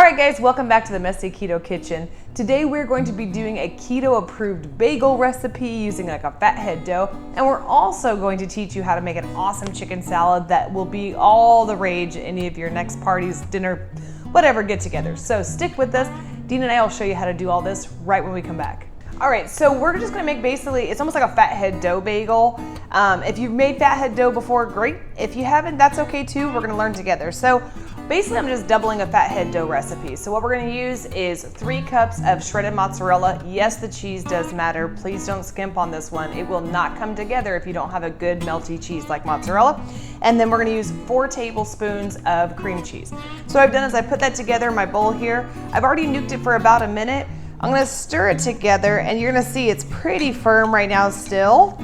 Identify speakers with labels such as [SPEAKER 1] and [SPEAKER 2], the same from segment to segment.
[SPEAKER 1] Alright guys, welcome back to the Messy Keto Kitchen. Today we're going to be doing a keto approved bagel recipe using like a fathead dough, and we're also going to teach you how to make an awesome chicken salad that will be all the rage at any of your next parties, dinner, whatever get together. So stick with us. Dean and I will show you how to do all this right when we come back. Alright, so we're just gonna make basically, it's almost like a fathead dough bagel. If you've made fathead dough before, great. If you haven't, that's okay too. We're gonna learn together. So basically, I'm just doubling a fathead dough recipe. So what we're gonna use is 3 cups of shredded mozzarella. Yes, the cheese does matter. Please don't skimp on this one. It will not come together if you don't have a good melty cheese like mozzarella. And then we're gonna use 4 tablespoons of cream cheese. So what I've done is I put that together in my bowl here. I've already nuked it for about a minute. I'm gonna stir it together and you're gonna see it's pretty firm right now still.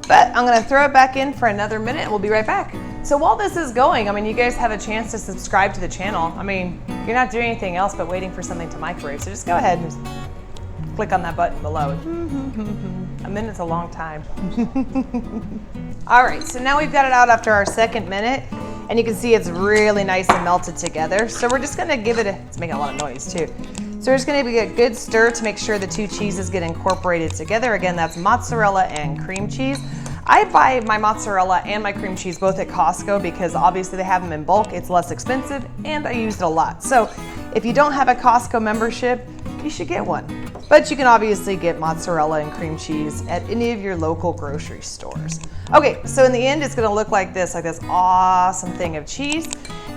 [SPEAKER 1] But I'm gonna throw it back in for another minute and we'll be right back. So while this is going, I mean, you guys have a chance to subscribe to the channel. I mean, you're not doing anything else but waiting for something to microwave. So just go ahead and just click on that button below. A minute's a long time. All right, so now we've got it out after our second minute and you can see it's really nice and melted together. So we're just gonna give it it's making a lot of noise too. So we're just gonna give it a good stir to make sure the 2 cheeses get incorporated together. Again, that's mozzarella and cream cheese. I buy my mozzarella and my cream cheese both at Costco because obviously they have them in bulk, it's less expensive, and I use it a lot. So if you don't have a Costco membership, you should get one. But you can obviously get mozzarella and cream cheese at any of your local grocery stores. Okay, so in the end, it's gonna look like this awesome thing of cheese.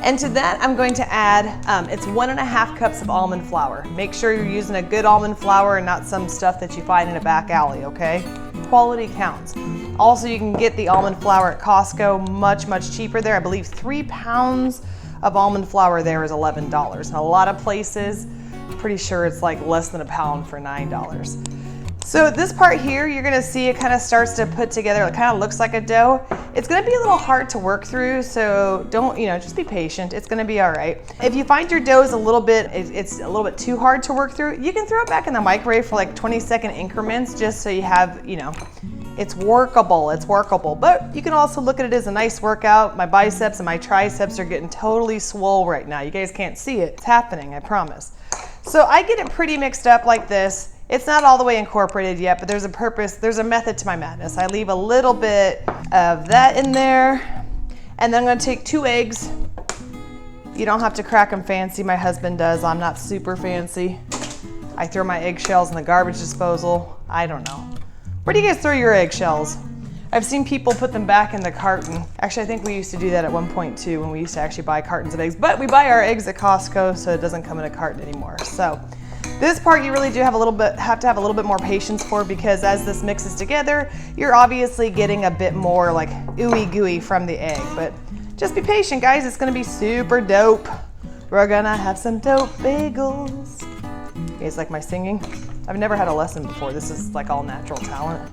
[SPEAKER 1] And to that, I'm going to add, it's 1.5 cups of almond flour. Make sure you're using a good almond flour and not some stuff that you find in a back alley, okay? Quality counts. Also, you can get the almond flour at Costco much, much cheaper there. I believe 3 pounds of almond flour there is $11. And a lot of places, pretty sure it's like less than a pound for $9. So this part here, you're gonna see it kind of starts to put together, it kind of looks like a dough. It's gonna be a little hard to work through, so don't, just be patient. It's gonna be all right. If you find your dough is it's a little bit too hard to work through, you can throw it back in the microwave for like 20-second increments just so you have, it's workable. But you can also look at it as a nice workout. My biceps and my triceps are getting totally swole right now. You guys can't see it, it's happening, I promise. So I get it pretty mixed up like this. It's not all the way incorporated yet, but there's a purpose, there's a method to my madness. I leave a little bit of that in there, and then I'm gonna take 2 eggs. You don't have to crack them fancy, my husband does. I'm not super fancy. I throw my eggshells in the garbage disposal. I don't know. Where do you guys throw your eggshells? I've seen people put them back in the carton. Actually, I think we used to do that at one point too, when we used to actually buy cartons of eggs, but we buy our eggs at Costco, so it doesn't come in a carton anymore. So this part you really do have to have a little bit more patience for, because as this mixes together, you're obviously getting a bit more like ooey gooey from the egg, but just be patient, guys. It's gonna be super dope. We're gonna have some dope bagels. You guys like my singing? I've never had a lesson before. This is like all natural talent.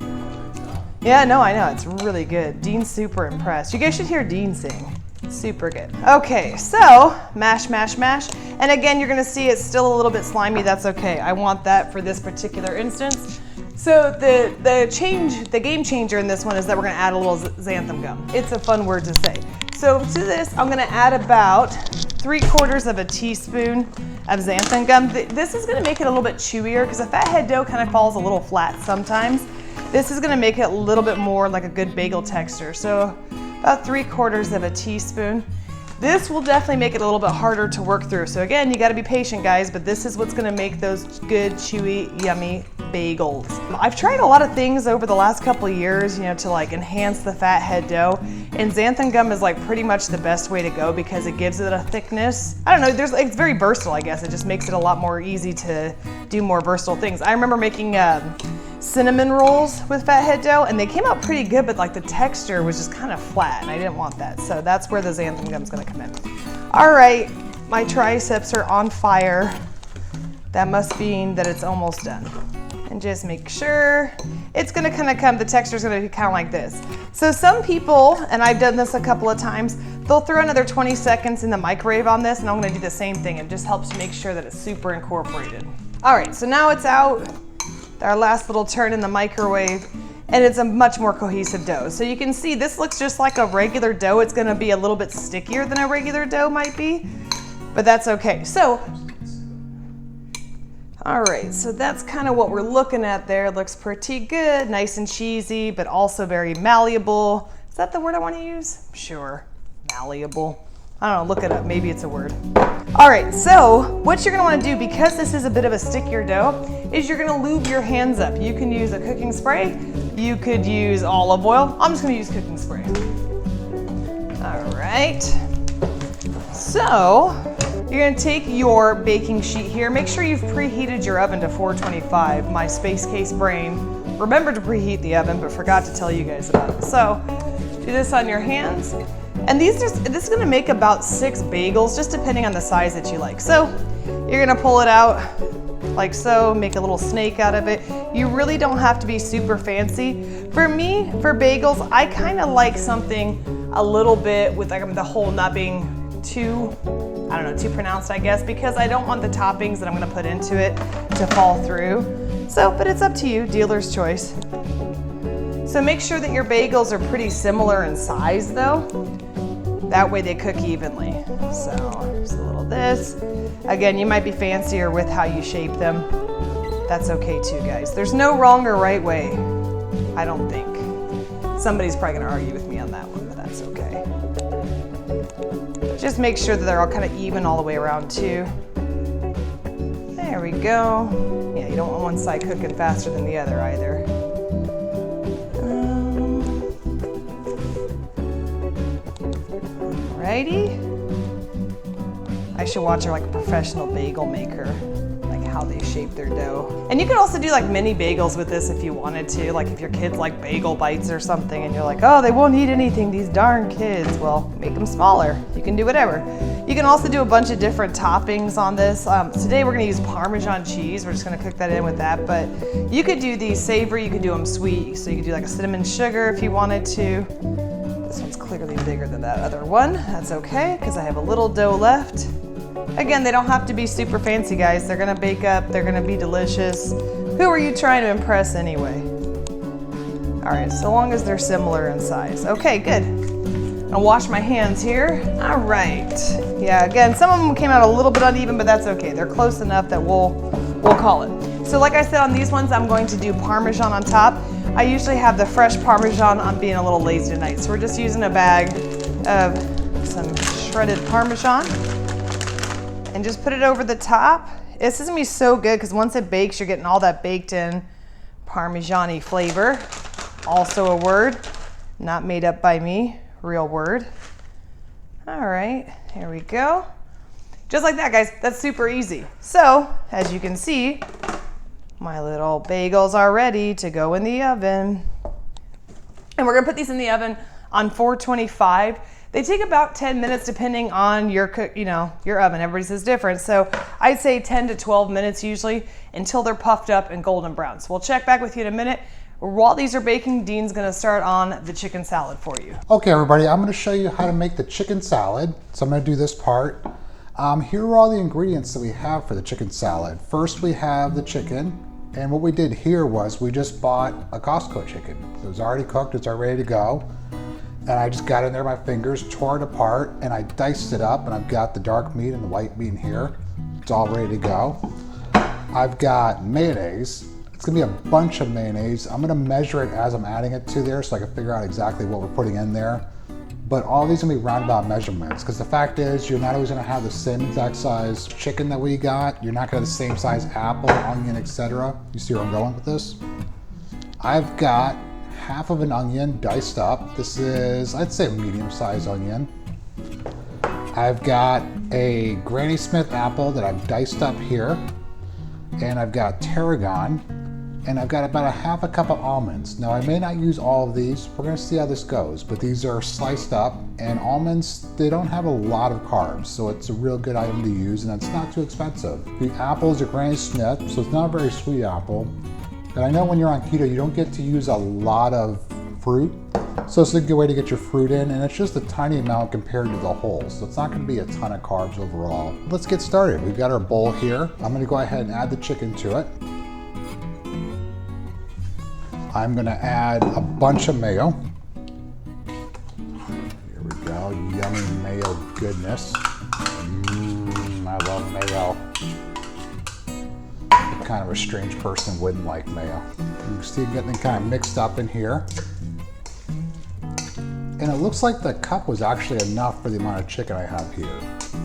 [SPEAKER 1] Yeah, no, I know, it's really good. Dean's super impressed. You guys should hear Dean sing. Super good. Okay, so mash, mash, mash. And again, you're gonna see it's still a little bit slimy. That's okay. I want that for this particular instance. So the game changer in this one is that we're gonna add a little xanthan gum. It's a fun word to say. So to this, I'm gonna add about 3/4 of a teaspoon of xanthan gum. This is gonna make it a little bit chewier because a fathead dough kind of falls a little flat sometimes. This is gonna make it a little bit more like a good bagel texture. So about 3/4 of a teaspoon. This will definitely make it a little bit harder to work through. So again, you gotta be patient, guys, but this is what's gonna make those good, chewy, yummy bagels. I've tried a lot of things over the last couple of years, to like enhance the fathead dough, and xanthan gum is like pretty much the best way to go because it gives it a thickness. I don't know, it's very versatile, I guess. It just makes it a lot more easy to do more versatile things. I remember making cinnamon rolls with fathead dough, and they came out pretty good, but like the texture was just kind of flat, and I didn't want that. So that's where the xanthan gum is gonna come in. All right, my triceps are on fire. That must mean that it's almost done. And just make sure it's gonna the texture's gonna be kind of like this. So some people, and I've done this a couple of times, they'll throw another 20 seconds in the microwave on this, and I'm gonna do the same thing. It just helps make sure that it's super incorporated. All right, so now it's out. Our last little turn in the microwave, and it's a much more cohesive dough. So you can see this looks just like a regular dough. It's gonna be a little bit stickier than a regular dough might be. but that's okay. So, all right, so that's kind of what we're looking at there. It looks pretty good, nice and cheesy, but also very malleable. Is that the word I want to use? Sure, malleable. I don't know, look it up, maybe it's a word. All right, so what you're gonna wanna do, because this is a bit of a stickier dough, is you're gonna lube your hands up. You can use a cooking spray, you could use olive oil. I'm just gonna use cooking spray. All right, so you're gonna take your baking sheet here. Make sure you've preheated your oven to 425. My Space Case brain remembered to preheat the oven, but forgot to tell you guys about it. So do this on your hands. And this is gonna make about 6 bagels, just depending on the size that you like. So you're gonna pull it out like so, make a little snake out of it. You really don't have to be super fancy. For me, for bagels, I kinda like something a little bit with like the hole not being too, I don't know, too pronounced, I guess, because I don't want the toppings that I'm gonna put into it to fall through. So, but it's up to you, dealer's choice. So make sure that your bagels are pretty similar in size though. That way they cook evenly. So just a little this. Again, you might be fancier with how you shape them. That's okay too, guys. There's no wrong or right way, I don't think. Somebody's probably gonna argue with me on that one, but that's okay. Just make sure that they're all kind of even all the way around too. There we go. Yeah, you don't want one side cooking faster than the other either. Alrighty. I should watch her like a professional bagel maker, like how they shape their dough. And you could also do like mini bagels with this if you wanted to, like if your kids like bagel bites or something and you're like, oh, they won't eat anything, these darn kids. Well, make them smaller. You can do whatever. You can also do a bunch of different toppings on this. Today we're gonna use Parmesan cheese. We're just gonna cook that in with that, but you could do these savory, you could do them sweet. So you could do like a cinnamon sugar if you wanted to. This one's clearly bigger than that other one. That's okay, because I have a little dough left. Again, they don't have to be super fancy, guys. They're gonna bake up, they're gonna be delicious. Who are you trying to impress anyway? All right, so long as they're similar in size. Okay, good. I'll wash my hands here. All right. Yeah, again, some of them came out a little bit uneven, but that's okay. They're close enough that we'll call it. So like I said, on these ones, I'm going to do Parmesan on top. I usually have the fresh Parmesan. I'm being a little lazy tonight. So we're just using a bag of some shredded Parmesan and just put it over the top. This is gonna be so good because once it bakes, you're getting all that baked in Parmesan-y flavor. Also a word, not made up by me, real word. All right, here we go. Just like that, guys, that's super easy. So, as you can see, my little bagels are ready to go in the oven. And we're gonna put these in the oven on 425. They take about 10 minutes depending on your oven. Everybody says different. So I'd say 10 to 12 minutes usually until they're puffed up and golden brown. So we'll check back with you in a minute. While these are baking, Dean's gonna start on the chicken salad for you.
[SPEAKER 2] Okay, everybody, I'm gonna show you how to make the chicken salad. So I'm gonna do this part. Here are all the ingredients that we have for the chicken salad. First, we have the chicken. And what we did here was we just bought a Costco chicken. It was already cooked, it's already ready to go. And I just got in there with my fingers, tore it apart, and I diced it up, and I've got the dark meat and the white meat in here. It's all ready to go. I've got mayonnaise. It's gonna be a bunch of mayonnaise. I'm gonna measure it as I'm adding it to there so I can figure out exactly what we're putting in there. But all these are gonna be roundabout measurements, because the fact is you're not always gonna have the same exact size chicken that we got. You're not gonna have the same size apple, onion, etc. You see where I'm going with this? I've got half of an onion diced up. This is, I'd say, a medium-sized onion. I've got a Granny Smith apple that I've diced up here. And I've got tarragon. And I've got about a half a cup of almonds. Now I may not use all of these, we're gonna see how this goes, but these are sliced up, and almonds, they don't have a lot of carbs, so it's a real good item to use, and it's not too expensive. The apple is a Granny Smith, so it's not a very sweet apple. And I know when you're on keto, you don't get to use a lot of fruit, so it's a good way to get your fruit in, and it's just a tiny amount compared to the whole, so it's not gonna be a ton of carbs overall. Let's get started. We've got our bowl here. I'm gonna go ahead and add the chicken to it. I'm gonna add a bunch of mayo. Here we go, yummy mayo goodness. mayo. Kind of a strange person wouldn't like mayo. You can see it getting kind of mixed up in here. And it looks like the cup was actually enough for the amount of chicken I have here.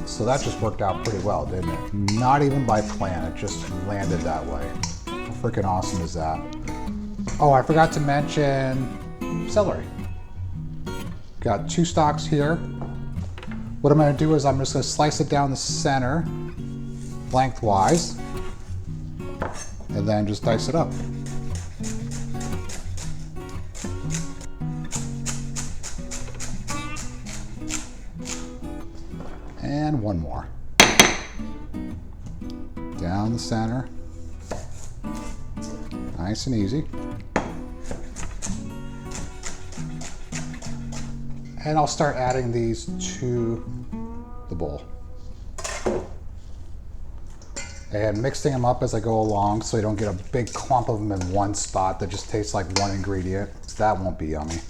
[SPEAKER 2] So that just worked out pretty well, didn't it? Not even by plan, it just landed that way. How freaking awesome is that? Oh, I forgot to mention celery. Got 2 stalks here. What I'm gonna do is I'm just gonna slice it down the center, lengthwise, and then just dice it up. And one more. Down the center. Nice and easy. And I'll start adding these to the bowl. And mixing them up as I go along so you don't get a big clump of them in one spot that just tastes like one ingredient. That won't be yummy.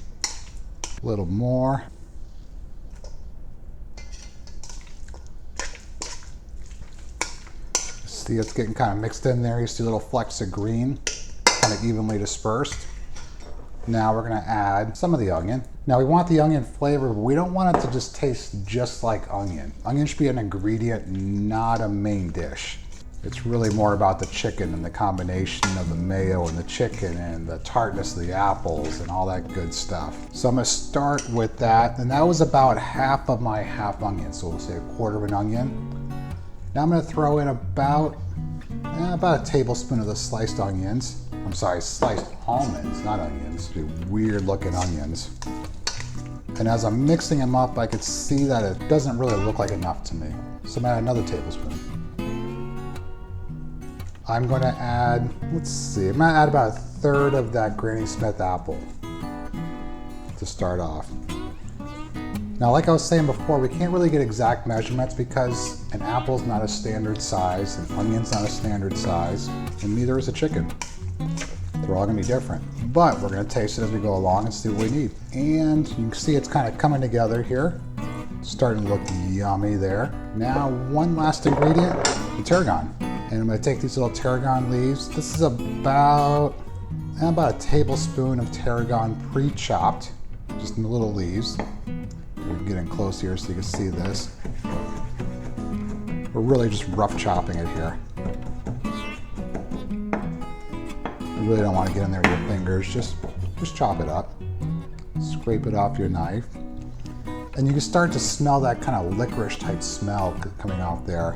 [SPEAKER 2] A little more. See, it's getting kind of mixed in there. You see little flecks of green, kind of evenly dispersed. Now we're gonna add some of the onion. Now we want the onion flavor, but we don't want it to just taste just like onion. Onion should be an ingredient, not a main dish. It's really more about the chicken and the combination of the mayo and the chicken and the tartness of the apples and all that good stuff. So I'm gonna start with that, and that was about half of my half onion, so we'll say 1/4 of an onion. Now I'm gonna throw in about a tablespoon of the sliced onions. I'm sorry, sliced almonds, not onions. Weird looking onions. And as I'm mixing them up, I could see that it doesn't really look like enough to me. So I'm gonna add another tablespoon. I'm gonna add, let's see, I'm gonna add about 1/3 of that Granny Smith apple to start off. Now, like I was saying before, we can't really get exact measurements because an apple's not a standard size, an onion's not a standard size, and neither is a chicken. They're all gonna be different. But we're gonna taste it as we go along and see what we need. And you can see it's kind of coming together here. It's starting to look yummy there. Now, one last ingredient, the tarragon. And I'm gonna take these little tarragon leaves. This is about a tablespoon of tarragon pre-chopped, just in the little leaves. We're getting close here so you can see this. We're really just rough chopping it here. You really don't want to get in there with your fingers, just chop it up. Scrape it off your knife. And you can start to smell that kind of licorice type smell coming out there.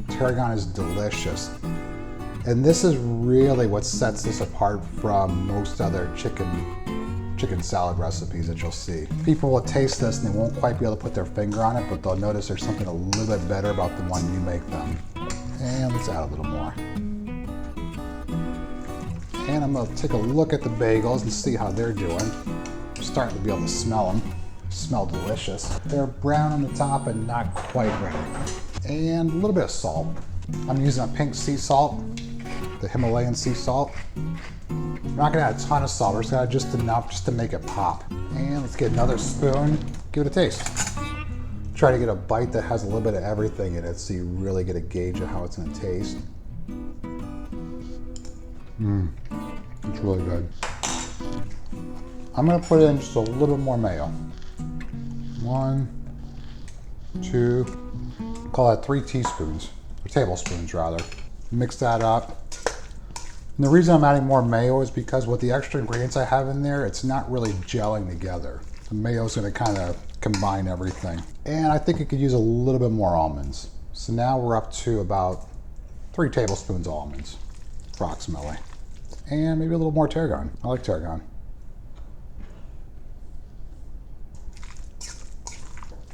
[SPEAKER 2] Tarragon is delicious. And this is really what sets this apart from most other chicken salad recipes that you'll see. People will taste this and they won't quite be able to put their finger on it, but they'll notice there's something a little bit better about the one you make them. And let's add a little more. And I'm gonna take a look at the bagels and see how they're doing. I'm starting to be able to smell them. Smell delicious. They're brown on the top and not quite ready. And a little bit of salt. I'm using a pink sea salt, the Himalayan sea salt. We're not gonna add a ton of salt, we're just gonna add just enough just to make it pop. And let's get another spoon, give it a taste. Try to get a bite that has a little bit of everything in it so you really get a gauge of how it's gonna taste. It's really good. I'm gonna put in just a little bit more mayo. 1, 2, call that 3 teaspoons, or tablespoons rather. Mix that up. And the reason I'm adding more mayo is because with the extra ingredients I have in there, it's not really gelling together. The mayo's gonna kind of combine everything. And I think it could use a little bit more almonds. So now we're up to about 3 tablespoons of almonds, approximately. And maybe a little more tarragon. I like tarragon.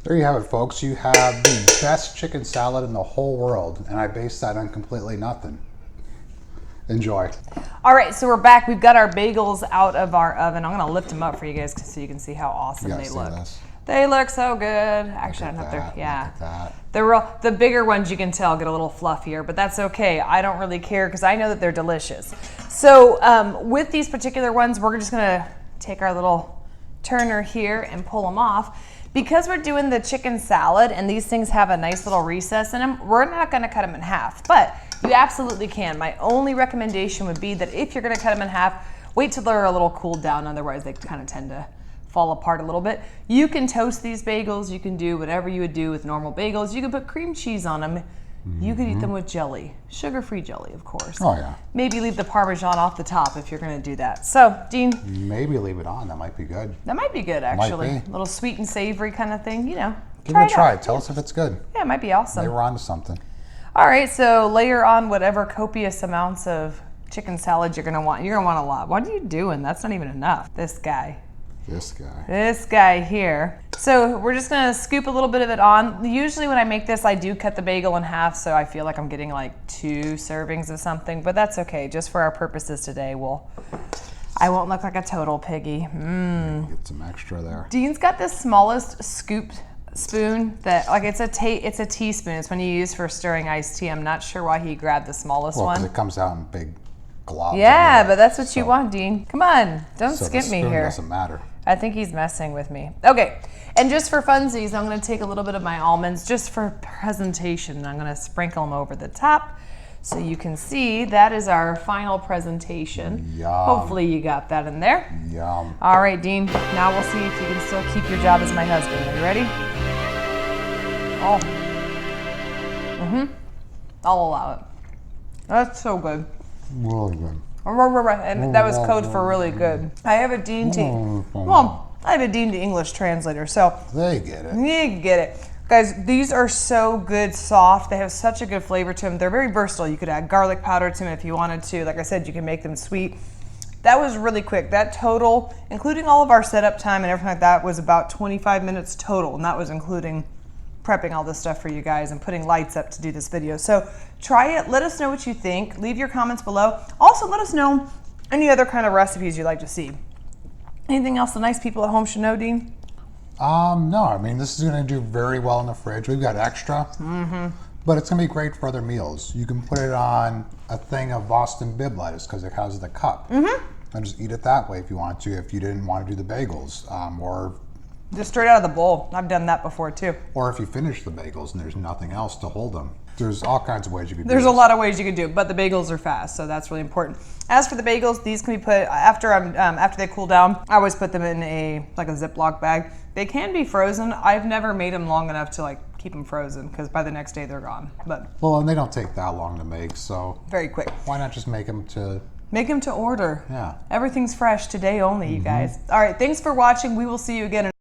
[SPEAKER 2] There you have it, folks. You have the best chicken salad in the whole world, and I based that on completely nothing. Enjoy.
[SPEAKER 1] All right, so we're back. We've got our bagels out of our oven. I'm gonna lift them up for you guys so you can see how awesome they look.
[SPEAKER 2] This.
[SPEAKER 1] They look so good. Actually, I don't know if they're, yeah.
[SPEAKER 2] Look at that.
[SPEAKER 1] The bigger ones you can tell get a little fluffier, but that's okay. I don't really care because I know that they're delicious. So with these particular ones, we're just gonna take our little turner here and pull them off. Because we're doing the chicken salad and these things have a nice little recess in them, we're not gonna cut them in half, but you absolutely can. My only recommendation would be that if you're gonna cut them in half, wait till they're a little cooled down, otherwise they kind of tend to fall apart a little bit. You can toast these bagels, you can do whatever you would do with normal bagels. You can put cream cheese on them. You could eat them with jelly, sugar-free jelly, of course.
[SPEAKER 2] Oh yeah.
[SPEAKER 1] Maybe leave the Parmesan off the top if you're gonna do that. So, Dean.
[SPEAKER 2] Maybe leave it on, that might be good.
[SPEAKER 1] That might be good, actually.
[SPEAKER 2] Might be.
[SPEAKER 1] A little sweet and savory kind of thing, you know.
[SPEAKER 2] Give it a try, tell us if it's good.
[SPEAKER 1] Yeah, it might be awesome.
[SPEAKER 2] Maybe we're onto something.
[SPEAKER 1] All right, so layer on whatever copious amounts of chicken salad you're gonna want. You're gonna want a lot. What are you doing? That's not even enough. This guy here. So we're just gonna scoop a little bit of it on. Usually when I make this, I do cut the bagel in half, so I feel like I'm getting like 2 servings of something, but that's okay. Just for our purposes today, I won't look like a total piggy.
[SPEAKER 2] Get some extra there.
[SPEAKER 1] Dean's got the smallest scoop spoon that, like, it's a teaspoon. It's when you use for stirring iced tea. I'm not sure why he grabbed the smallest
[SPEAKER 2] Well,
[SPEAKER 1] one.
[SPEAKER 2] 'cause it comes out in big globs.
[SPEAKER 1] Yeah, but that's what you want, Dean. Come on, don't
[SPEAKER 2] So
[SPEAKER 1] skip
[SPEAKER 2] the
[SPEAKER 1] me
[SPEAKER 2] spoon
[SPEAKER 1] here.
[SPEAKER 2] doesn't matter.
[SPEAKER 1] I think he's messing with me. Okay, and just for funsies, I'm gonna take a little bit of my almonds just for presentation. I'm gonna sprinkle them over the top so you can see that is our final presentation.
[SPEAKER 2] Yum.
[SPEAKER 1] Hopefully you got that in there.
[SPEAKER 2] Yum.
[SPEAKER 1] All right, Dean, now we'll see if you can still keep your job as my husband. Are you ready? Oh. I'll allow it. That's so good.
[SPEAKER 2] Really good.
[SPEAKER 1] And that was code for really good. I have a Dean to, well, I have a Dean to English translator, so
[SPEAKER 2] They get it.
[SPEAKER 1] you get it. Guys, these are so good, soft. They have such a good flavor to them. They're very versatile. You could add garlic powder to them if you wanted to. Like I said, you can make them sweet. That was really quick. That total, including all of our setup time and everything like that, was about 25 minutes total, and that was including prepping all this stuff for you guys and putting lights up to do this video. So try it, let us know what you think. Leave your comments below. Also, let us know any other kind of recipes you'd like to see. Anything else the nice people at home should know, Dean?
[SPEAKER 2] No, I mean, this is gonna do very well in the fridge. We've got extra, but it's gonna be great for other meals. You can put it on a thing of Boston bib lettuce because it has the cup. And just eat it that way if you want to, if you didn't want to do the bagels, or
[SPEAKER 1] Just straight out of the bowl. I've done that before too.
[SPEAKER 2] or if you finish the bagels and there's nothing else to hold them. There's all kinds of ways you could do
[SPEAKER 1] There's a
[SPEAKER 2] this.
[SPEAKER 1] lot of ways you can do it, but the bagels are fast, so that's really important. As for the bagels, these can be put after they cool down. I always put them in a Ziploc bag. They can be frozen. I've never made them long enough to like keep them frozen because by the next day they're gone. But
[SPEAKER 2] Well, and they don't take that long to make, so
[SPEAKER 1] very quick.
[SPEAKER 2] why not just make them to,
[SPEAKER 1] Make them to order.
[SPEAKER 2] yeah.
[SPEAKER 1] Everything's fresh today only, you guys. All right, thanks for watching. We will see you again.